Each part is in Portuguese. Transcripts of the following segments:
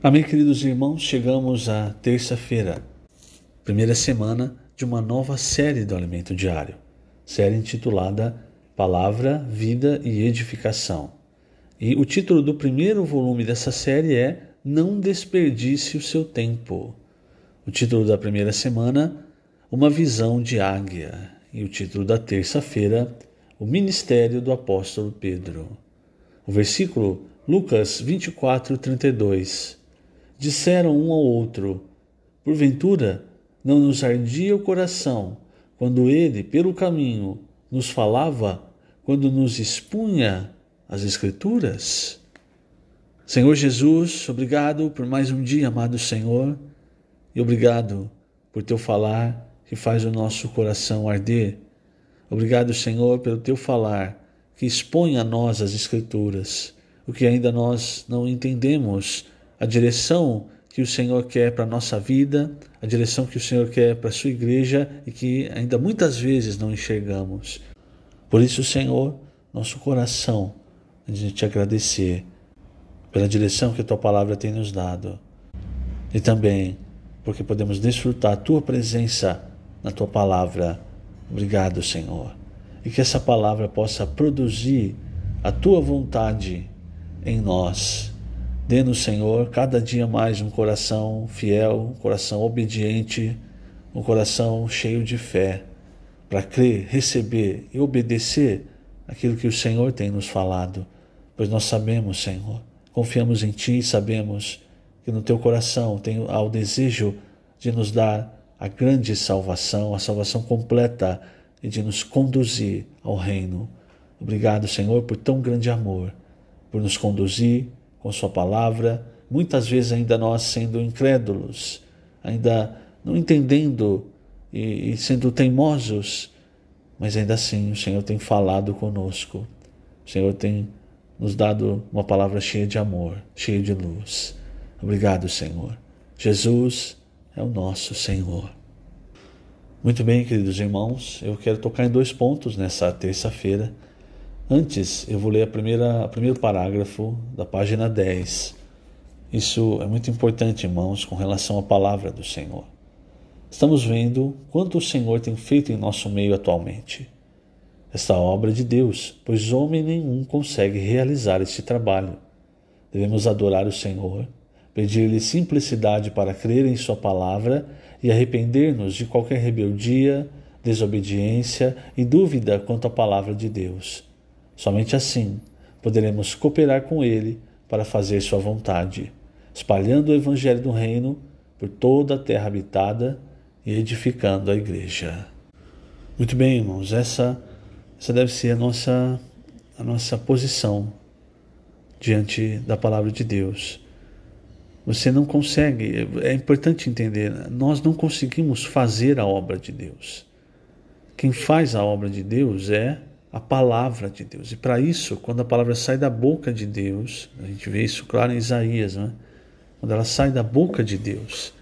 Amém, queridos irmãos, chegamos à terça-feira, primeira semana de uma nova série do Alimento Diário, série intitulada Palavra, Vida e Edificação. E o título do primeiro volume dessa série é Não Desperdice o Seu Tempo. O título da primeira semana, Uma Visão de Águia. E o título da terça-feira, O Ministério do Apóstolo Pedro. O versículo, Lucas 24:32. Disseram um ao outro: porventura, não nos ardia o coração quando ele, pelo caminho, nos falava, quando nos expunha as Escrituras? Senhor Jesus, obrigado por mais um dia, amado Senhor, e obrigado por teu falar que faz o nosso coração arder. Obrigado, Senhor, pelo teu falar que expõe a nós as Escrituras, o que ainda nós não entendemos, a direção que o Senhor quer para a nossa vida, a direção que o Senhor quer para a sua igreja e que ainda muitas vezes não enxergamos. Por isso, Senhor, nosso coração é de te agradecer pela direção que a tua palavra tem nos dado e também porque podemos desfrutar a tua presença na tua palavra. Obrigado, Senhor. E que essa palavra possa produzir a tua vontade em nós. Dê-nos, Senhor, cada dia mais um coração fiel, um coração obediente, um coração cheio de fé, para crer, receber e obedecer aquilo que o Senhor tem nos falado. Pois nós sabemos, Senhor, confiamos em Ti e sabemos que no Teu coração há o desejo de nos dar a grande salvação, a salvação completa e de nos conduzir ao reino. Obrigado, Senhor, por tão grande amor, por nos conduzir com sua palavra, muitas vezes ainda nós sendo incrédulos, ainda não entendendo e sendo teimosos, mas ainda assim o Senhor tem falado conosco. O Senhor tem nos dado uma palavra cheia de amor, cheia de luz. Obrigado, Senhor. Jesus é o nosso Senhor. Muito bem, queridos irmãos, eu quero tocar em 2 pontos nessa terça-feira. Antes, eu vou ler o primeiro parágrafo da página 10. Isso é muito importante, irmãos, com relação à palavra do Senhor. Estamos vendo quanto o Senhor tem feito em nosso meio atualmente. Esta obra de Deus, pois homem nenhum consegue realizar este trabalho. Devemos adorar o Senhor, pedir-lhe simplicidade para crer em sua palavra e arrepender-nos de qualquer rebeldia, desobediência e dúvida quanto à palavra de Deus. Somente assim poderemos cooperar com Ele para fazer sua vontade, espalhando o Evangelho do Reino por toda a terra habitada e edificando a igreja. Muito bem, irmãos, essa deve ser a nossa posição diante da palavra de Deus. Você não consegue, é importante entender, nós não conseguimos fazer a obra de Deus. Quem faz a obra de Deus é a palavra de Deus. E para isso, quando a palavra sai da boca de Deus, a gente vê isso claro em Isaías, né? Quando ela sai da boca de Deus,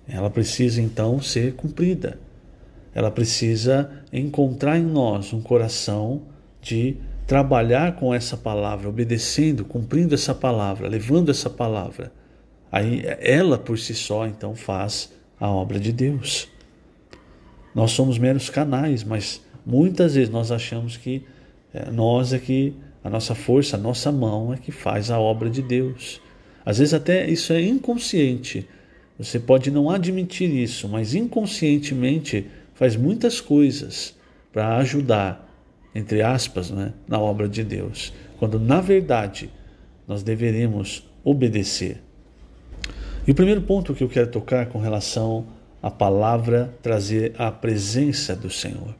ela precisa então ser cumprida. Ela precisa encontrar em nós um coração de trabalhar com essa palavra, obedecendo, cumprindo essa palavra, levando essa palavra. Aí ela por si só então faz a obra de Deus. Nós somos meros canais, mas muitas vezes nós achamos que a nossa força, a nossa mão é que faz a obra de Deus. Às vezes até isso é inconsciente. Você pode não admitir isso, mas inconscientemente faz muitas coisas para ajudar, entre aspas, né, na obra de Deus. Quando na verdade nós deveríamos obedecer. E o primeiro ponto que eu quero tocar com relação à palavra trazer a presença do Senhor.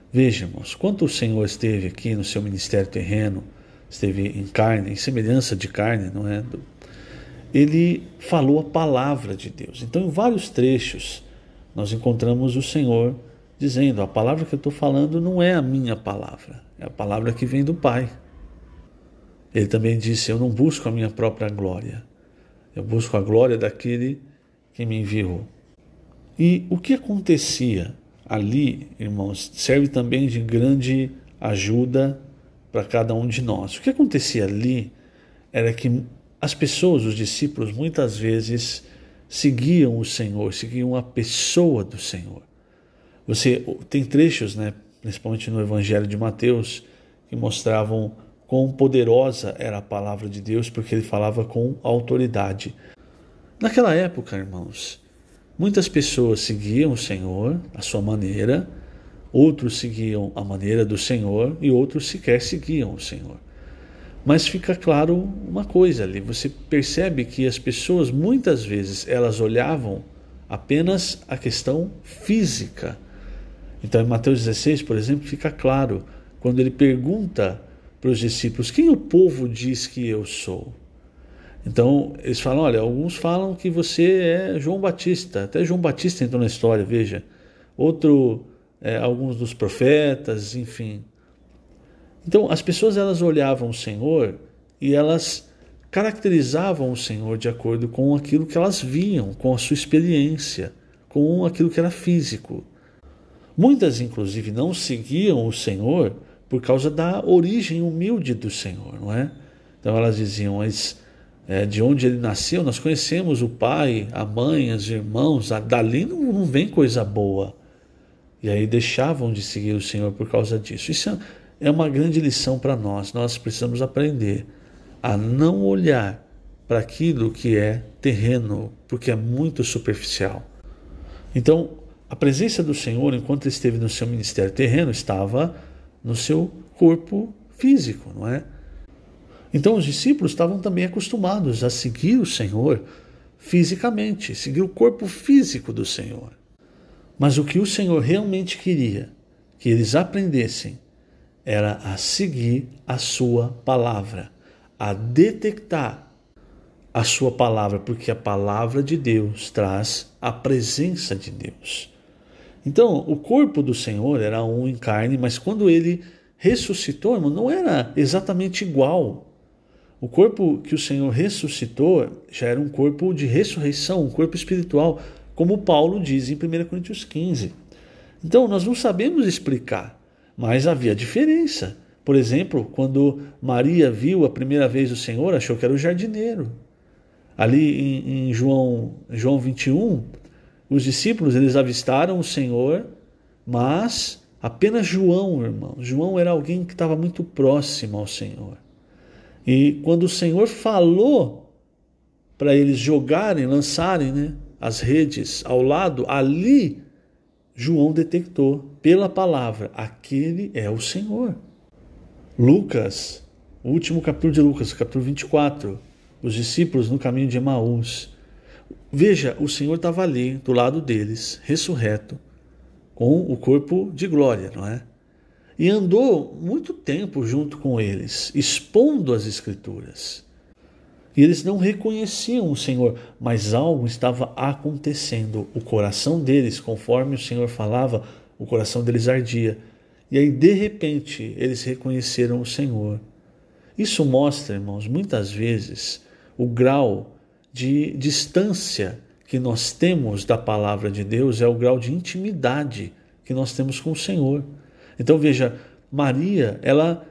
Vejamos, quando o Senhor esteve aqui no seu ministério terreno, esteve em carne, em semelhança de carne, não é? Ele falou a palavra de Deus. Então, em vários trechos, nós encontramos o Senhor dizendo: a palavra que eu estou falando não é a minha palavra, é a palavra que vem do Pai. Ele também disse: eu não busco a minha própria glória, eu busco a glória daquele que me enviou. E o que acontecia ali, irmãos, serve também de grande ajuda para cada um de nós. O que acontecia ali era que as pessoas, os discípulos, muitas vezes seguiam o Senhor, seguiam a pessoa do Senhor. Você tem trechos, né, principalmente no Evangelho de Mateus, que mostravam quão poderosa era a palavra de Deus, porque ele falava com autoridade. Naquela época, irmãos, muitas pessoas seguiam o Senhor, a sua maneira, outros seguiam a maneira do Senhor e outros sequer seguiam o Senhor. Mas fica claro uma coisa ali, você percebe que as pessoas muitas vezes elas olhavam apenas a questão física. Então em Mateus 16, por exemplo, fica claro, quando ele pergunta para os discípulos, quem o povo diz que eu sou? Então eles falam, olha, alguns falam que você é João Batista, até João Batista entrou na história, veja, alguns dos profetas, enfim. Então as pessoas elas olhavam o Senhor e elas caracterizavam o Senhor de acordo com aquilo que elas viam, com a sua experiência, com aquilo que era físico. Muitas inclusive não seguiam o Senhor por causa da origem humilde do Senhor, não é? Então elas diziam, de onde ele nasceu, nós conhecemos o pai, a mãe, os irmãos, dali não vem coisa boa. E aí deixavam de seguir o Senhor por causa disso. Isso é uma grande lição para nós. Nós precisamos aprender a não olhar para aquilo que é terreno, porque é muito superficial. Então, a presença do Senhor, enquanto ele esteve no seu ministério terreno, estava no seu corpo físico, não é? Então os discípulos estavam também acostumados a seguir o Senhor fisicamente, seguir o corpo físico do Senhor. Mas o que o Senhor realmente queria que eles aprendessem era a seguir a sua palavra, a detectar a sua palavra, porque a palavra de Deus traz a presença de Deus. Então, o corpo do Senhor era um em carne, mas quando ele ressuscitou, irmão, não era exatamente igual. O corpo que o Senhor ressuscitou já era um corpo de ressurreição, um corpo espiritual, como Paulo diz em 1 Coríntios 15. Então, nós não sabemos explicar, mas havia diferença. Por exemplo, quando Maria viu a primeira vez o Senhor, achou que era o jardineiro. Ali em João 21, os discípulos eles avistaram o Senhor, mas apenas João, irmão. João era alguém que estava muito próximo ao Senhor. E quando o Senhor falou para eles jogarem, lançarem, as redes ao lado, ali João detectou pela palavra, aquele é o Senhor. Lucas, o último capítulo de Lucas, capítulo 24, os discípulos no caminho de Emaús. Veja, o Senhor estava ali do lado deles, ressurreto, com o corpo de glória, não é? E andou muito tempo junto com eles, expondo as Escrituras. E eles não reconheciam o Senhor, mas algo estava acontecendo. O coração deles, conforme o Senhor falava, o coração deles ardia. E aí, de repente, eles reconheceram o Senhor. Isso mostra, irmãos, muitas vezes, o grau de distância que nós temos da palavra de Deus, é o grau de intimidade que nós temos com o Senhor. Então veja, Maria, ela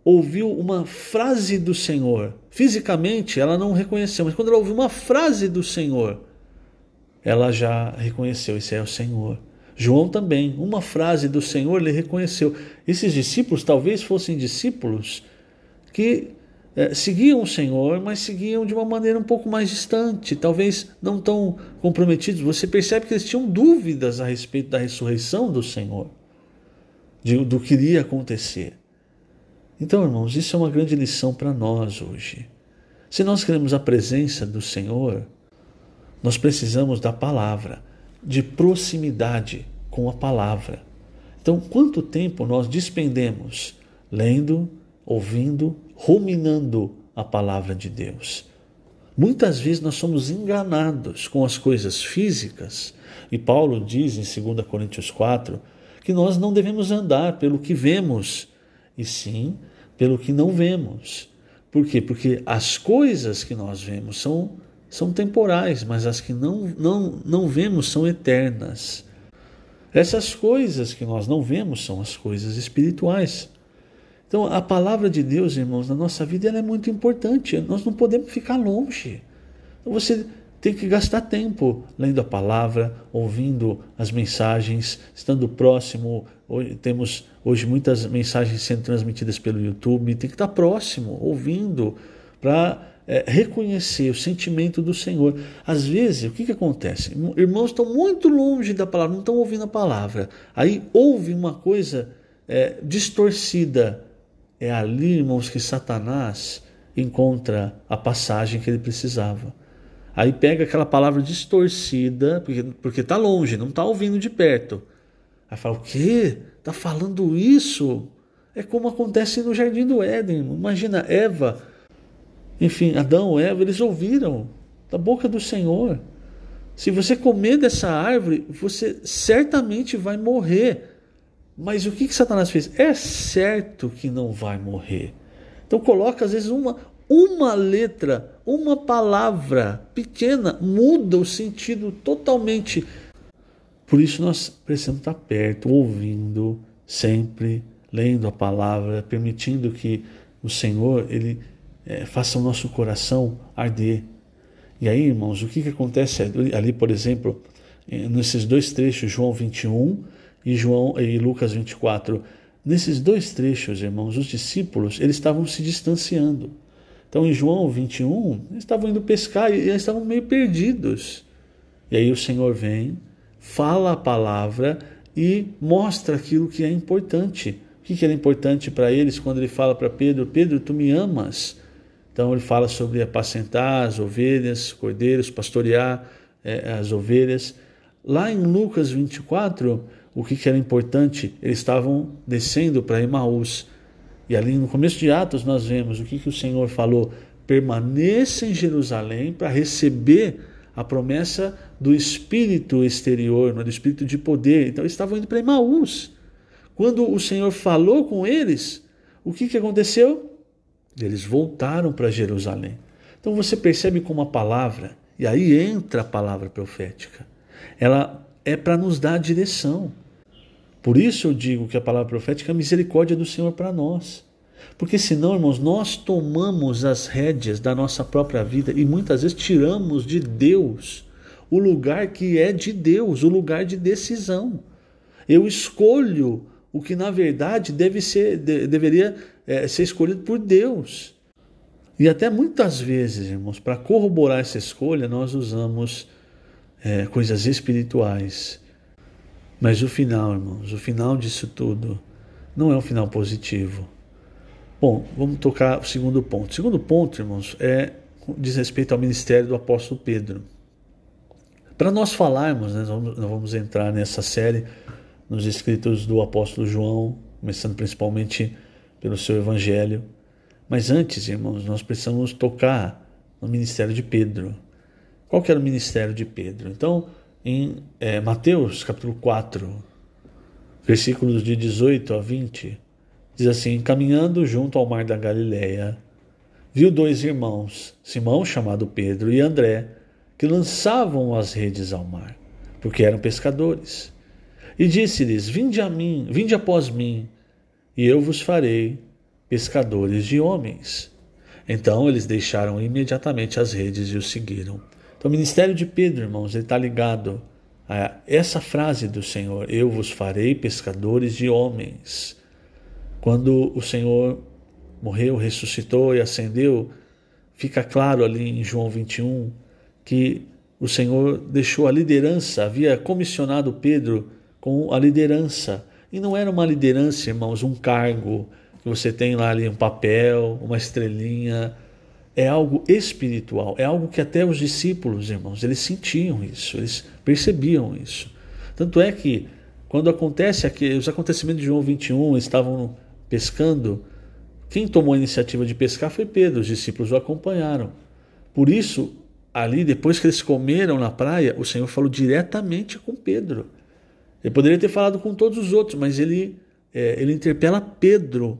ouviu uma frase do Senhor. Fisicamente ela não reconheceu, mas quando ela ouviu uma frase do Senhor, ela já reconheceu, esse é o Senhor. João também, uma frase do Senhor, ele reconheceu. Esses discípulos talvez fossem discípulos que seguiam o Senhor, mas seguiam de uma maneira um pouco mais distante, talvez não tão comprometidos. Você percebe que eles tinham dúvidas a respeito da ressurreição do Senhor, do que iria acontecer. Então, irmãos, isso é uma grande lição para nós hoje. Se nós queremos a presença do Senhor, nós precisamos da palavra, de proximidade com a palavra. Então, quanto tempo nós despendemos lendo, ouvindo, ruminando a palavra de Deus? Muitas vezes nós somos enganados com as coisas físicas, e Paulo diz em 2 Coríntios 4 que nós não devemos andar pelo que vemos, e sim pelo que não vemos. Por quê? Porque as coisas que nós vemos são temporais, mas as que não vemos são eternas. Essas coisas que nós não vemos são as coisas espirituais. Então, a palavra de Deus, irmãos, na nossa vida, ela é muito importante. Nós não podemos ficar longe. Então, você tem que gastar tempo lendo a palavra, ouvindo as mensagens, estando próximo. Temos hoje muitas mensagens sendo transmitidas pelo YouTube. Tem que estar próximo, ouvindo, para reconhecer o sentimento do Senhor. Às vezes, o que acontece? Irmãos estão muito longe da palavra, não estão ouvindo a palavra. Aí ouve uma coisa distorcida. É ali, irmãos, que Satanás encontra a passagem que ele precisava. Aí pega aquela palavra distorcida, porque está longe, não está ouvindo de perto. Aí fala, o quê? Está falando isso? É como acontece no Jardim do Éden. Imagina, Eva, enfim, Adão, Eva, eles ouviram da boca do Senhor. Se você comer dessa árvore, você certamente vai morrer. Mas o que Satanás fez? É certo que não vai morrer. Então coloca às vezes uma letra, uma palavra pequena, muda o sentido totalmente. Por isso nós precisamos estar perto, ouvindo, sempre, lendo a palavra, permitindo que o Senhor ele faça o nosso coração arder. E aí, irmãos, o que acontece ali, por exemplo, nesses dois trechos, João 21 e Lucas 24, nesses dois trechos, irmãos, os discípulos, eles estavam se distanciando. Então, em João 21, eles estavam indo pescar e eles estavam meio perdidos. E aí o Senhor vem, fala a palavra e mostra aquilo que é importante. O que era importante para eles quando ele fala para Pedro, Pedro, tu me amas? Então ele fala sobre apacentar as ovelhas, cordeiros, pastorear as ovelhas. Lá em Lucas 24, o que era importante? Eles estavam descendo para Emaús. E ali no começo de Atos nós vemos o que o Senhor falou. Permaneça em Jerusalém para receber a promessa do Espírito exterior, do Espírito de poder. Então eles estavam indo para Emaús. Quando o Senhor falou com eles, o que aconteceu? Eles voltaram para Jerusalém. Então você percebe como a palavra, e aí entra a palavra profética, ela é para nos dar a direção. Por isso eu digo que a palavra profética é a misericórdia do Senhor para nós. Porque senão, irmãos, nós tomamos as rédeas da nossa própria vida e muitas vezes tiramos de Deus o lugar que é de Deus, o lugar de decisão. Eu escolho o que na verdade deveria ser escolhido por Deus. E até muitas vezes, irmãos, para corroborar essa escolha, nós usamos coisas espirituais. Mas o final, irmãos, o final disso tudo não é um final positivo. Bom, vamos tocar o segundo ponto. O segundo ponto, irmãos, diz respeito ao ministério do apóstolo Pedro. Para nós falarmos, nós vamos entrar nessa série nos escritos do apóstolo João, começando principalmente pelo seu evangelho. Mas antes, irmãos, nós precisamos tocar no ministério de Pedro. Qual que era o ministério de Pedro? Então, em Mateus capítulo 4, versículos de 18 a 20, diz assim, caminhando junto ao mar da Galileia, viu dois irmãos, Simão, chamado Pedro, e André, que lançavam as redes ao mar, porque eram pescadores. E disse-lhes, vinde após mim, e eu vos farei pescadores de homens. Então eles deixaram imediatamente as redes e o seguiram. Então o ministério de Pedro, irmãos, ele está ligado a essa frase do Senhor, eu vos farei pescadores de homens. Quando o Senhor morreu, ressuscitou e ascendeu, fica claro ali em João 21 que o Senhor deixou a liderança, havia comissionado Pedro com a liderança. E não era uma liderança, irmãos, um cargo que você tem lá ali um papel, uma estrelinha. É algo espiritual, é algo que até os discípulos, irmãos, eles sentiam isso, eles percebiam isso. Tanto é que quando acontece os acontecimentos de João 21, eles estavam pescando, quem tomou a iniciativa de pescar foi Pedro, os discípulos o acompanharam. Por isso, ali, depois que eles comeram na praia, o Senhor falou diretamente com Pedro. Ele poderia ter falado com todos os outros, mas ele interpela Pedro.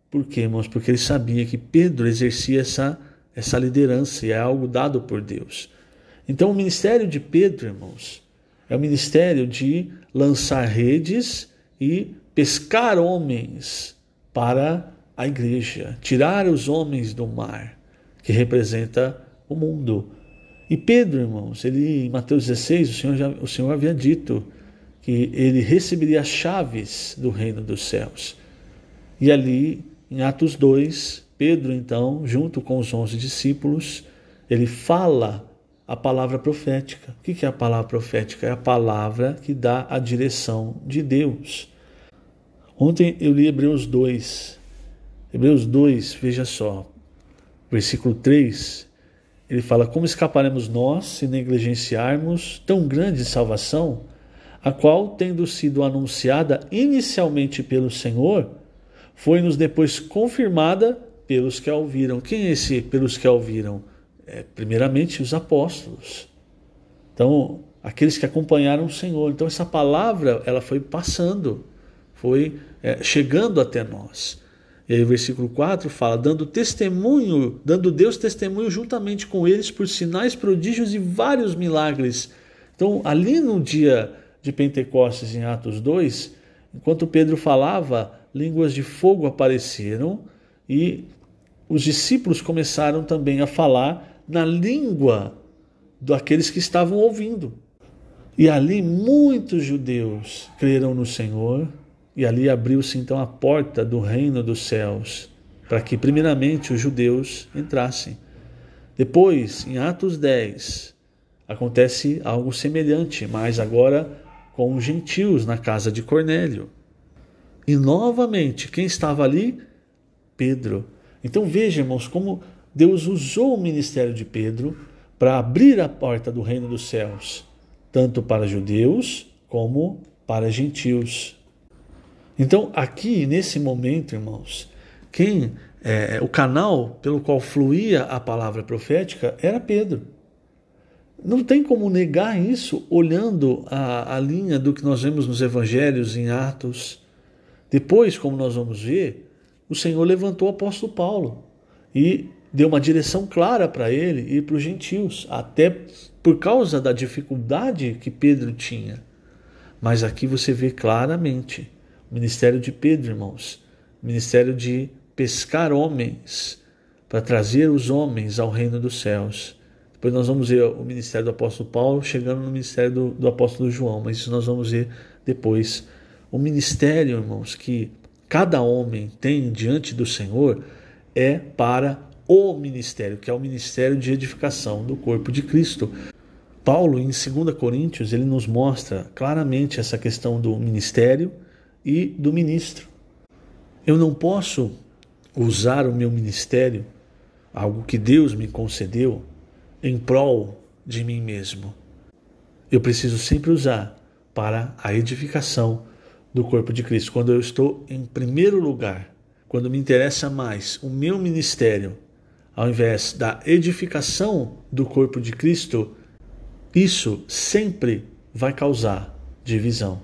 Por quê, irmãos? Porque ele sabia que Pedro exercia essa liderança e é algo dado por Deus. Então o ministério de Pedro, irmãos, é o ministério de lançar redes e pescar homens para a igreja, tirar os homens do mar, que representa o mundo. E Pedro, irmãos, em Mateus 16, o Senhor havia dito que ele receberia as chaves do reino dos céus. E ali, em Atos 2, Pedro, então, junto com os 11 discípulos, ele fala a palavra profética. O que é a palavra profética? É a palavra que dá a direção de Deus. Ontem eu li Hebreus 2. Hebreus 2, veja só, versículo 3, ele fala: como escaparemos nós se negligenciarmos tão grande salvação, a qual, tendo sido anunciada inicialmente pelo Senhor, foi-nos depois confirmada pelos que a ouviram. Quem é esse pelos que a ouviram? Primeiramente os apóstolos. Então, aqueles que acompanharam o Senhor. Então, essa palavra, ela foi passando, foi chegando até nós. E aí o versículo 4 fala: dando Deus testemunho juntamente com eles por sinais, prodígios e vários milagres. Então, ali no dia de Pentecostes, em Atos 2, enquanto Pedro falava, línguas de fogo apareceram e os discípulos começaram também a falar na língua daqueles que estavam ouvindo. E ali muitos judeus creram no Senhor, e ali abriu-se então a porta do reino dos céus, para que primeiramente os judeus entrassem. Depois, em Atos 10, acontece algo semelhante, mas agora com os gentios na casa de Cornélio. E novamente, quem estava ali? Pedro. Então veja, irmãos, como Deus usou o ministério de Pedro para abrir a porta do reino dos céus, tanto para judeus como para gentios. Então, aqui, nesse momento, irmãos, o canal pelo qual fluía a palavra profética era Pedro. Não tem como negar isso olhando a linha do que nós vemos nos evangelhos, em Atos. Depois, como nós vamos ver, o Senhor levantou o apóstolo Paulo e deu uma direção clara para ele e para os gentios, até por causa da dificuldade que Pedro tinha. Mas aqui você vê claramente o ministério de Pedro, irmãos, o ministério de pescar homens, para trazer os homens ao reino dos céus. Depois nós vamos ver o ministério do apóstolo Paulo chegando no ministério do apóstolo João, mas isso nós vamos ver depois. O ministério, irmãos, que cada homem tem diante do Senhor é para o ministério, que é o ministério de edificação do corpo de Cristo. Paulo, em 2 Coríntios, ele nos mostra claramente essa questão do ministério e do ministro. Eu não posso usar o meu ministério, algo que Deus me concedeu, em prol de mim mesmo. Eu preciso sempre usar para a edificação do corpo de Cristo. Quando eu estou em primeiro lugar, quando me interessa mais o meu ministério, ao invés da edificação do corpo de Cristo, isso sempre vai causar divisão.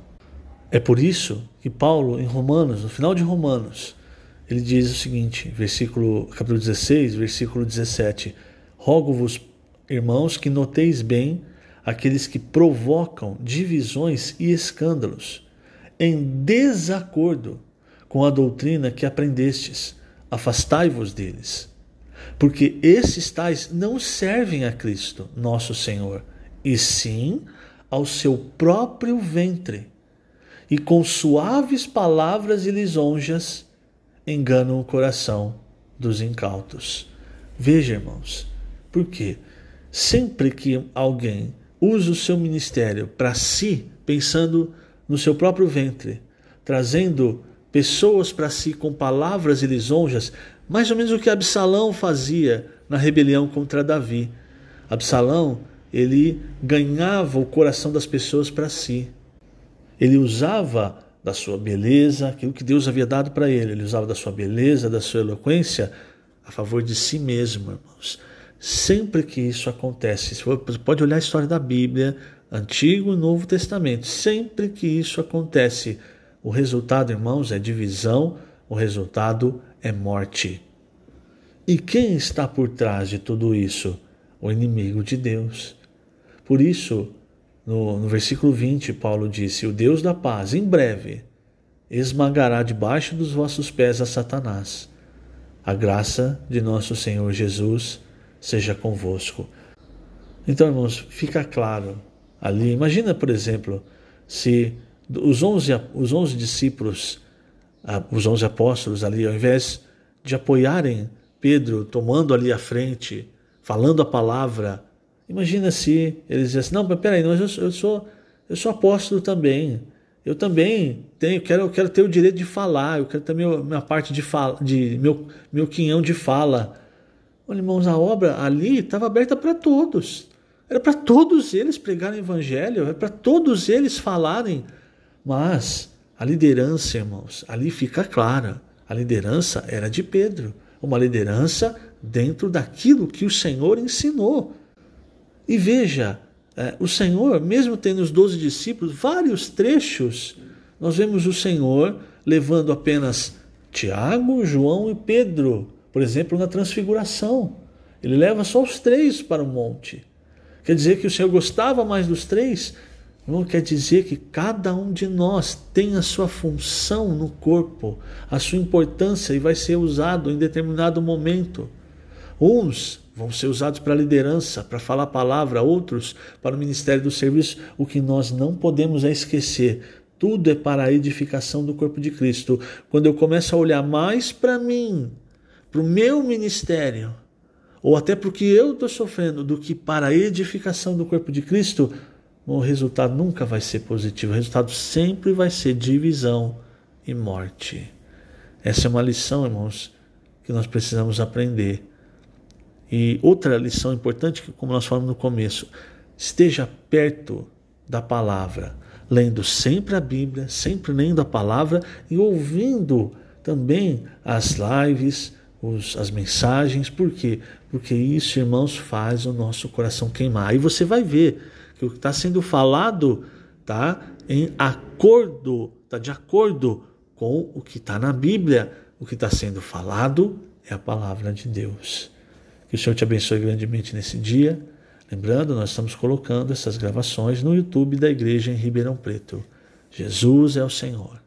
É por isso que Paulo, em Romanos, no final de Romanos, ele diz o seguinte, capítulo 16, versículo 17: rogo-vos, irmãos, que noteis bem aqueles que provocam divisões e escândalos, em desacordo com a doutrina que aprendestes, afastai-vos deles. Porque esses tais não servem a Cristo, nosso Senhor, e sim ao seu próprio ventre, e com suaves palavras e lisonjas enganam o coração dos incautos. Veja, irmãos, por quê? Sempre que alguém usa o seu ministério para si, pensando no seu próprio ventre, trazendo pessoas para si com palavras e lisonjas, mais ou menos o que Absalão fazia na rebelião contra Davi. Absalão, ele ganhava o coração das pessoas para si. Ele usava da sua beleza, aquilo que Deus havia dado para ele. Ele usava da sua beleza, da sua eloquência, a favor de si mesmo, irmãos. Sempre que isso acontece, você pode olhar a história da Bíblia, Antigo e Novo Testamento, sempre que isso acontece, o resultado, irmãos, é divisão, o resultado é morte. E quem está por trás de tudo isso? O inimigo de Deus. Por isso, no versículo 20, Paulo disse: o Deus da paz, em breve, esmagará debaixo dos vossos pés a Satanás. A graça de nosso Senhor Jesus seja convosco. Então, irmãos, fica claro ali. Imagina, por exemplo, se os 11 discípulos, os 11 apóstolos ali, ao invés de apoiarem Pedro, tomando ali a frente, falando a palavra, imagina se eles dissessem, não, mas peraí, mas eu sou apóstolo também. Eu também quero ter o direito de falar, eu quero ter minha parte de fala, meu quinhão de fala. Olha, irmãos, a obra ali estava aberta para todos. Era para todos eles pregarem o evangelho, era para todos eles falarem. Mas a liderança, irmãos, ali fica clara. A liderança era de Pedro. Uma liderança dentro daquilo que o Senhor ensinou. E veja, o Senhor, mesmo tendo os 12 discípulos, vários trechos, nós vemos o Senhor levando apenas Tiago, João e Pedro, por exemplo, na transfiguração. Ele leva só os 3 para o monte. Quer dizer que o Senhor gostava mais dos 3? Não quer dizer que cada um de nós tem a sua função no corpo, a sua importância e vai ser usado em determinado momento. Uns vão ser usados para a liderança, para falar a palavra, outros para o ministério do serviço. O que nós não podemos é esquecer. Tudo é para a edificação do corpo de Cristo. Quando eu começo a olhar mais para mim, para o meu ministério, ou até para o que eu estou sofrendo, do que para a edificação do corpo de Cristo, o resultado nunca vai ser positivo. O resultado sempre vai ser divisão e morte. Essa é uma lição, irmãos, que nós precisamos aprender. E outra lição importante, como nós falamos no começo, esteja perto da palavra, lendo sempre a Bíblia, sempre lendo a palavra e ouvindo também as lives, as mensagens. Por quê? Porque isso, irmãos, faz o nosso coração queimar. Aí você vai ver que o que está sendo falado está de acordo com o que está na Bíblia. O que está sendo falado é a palavra de Deus. Que o Senhor te abençoe grandemente nesse dia. Lembrando, nós estamos colocando essas gravações no YouTube da Igreja em Ribeirão Preto. Jesus é o Senhor.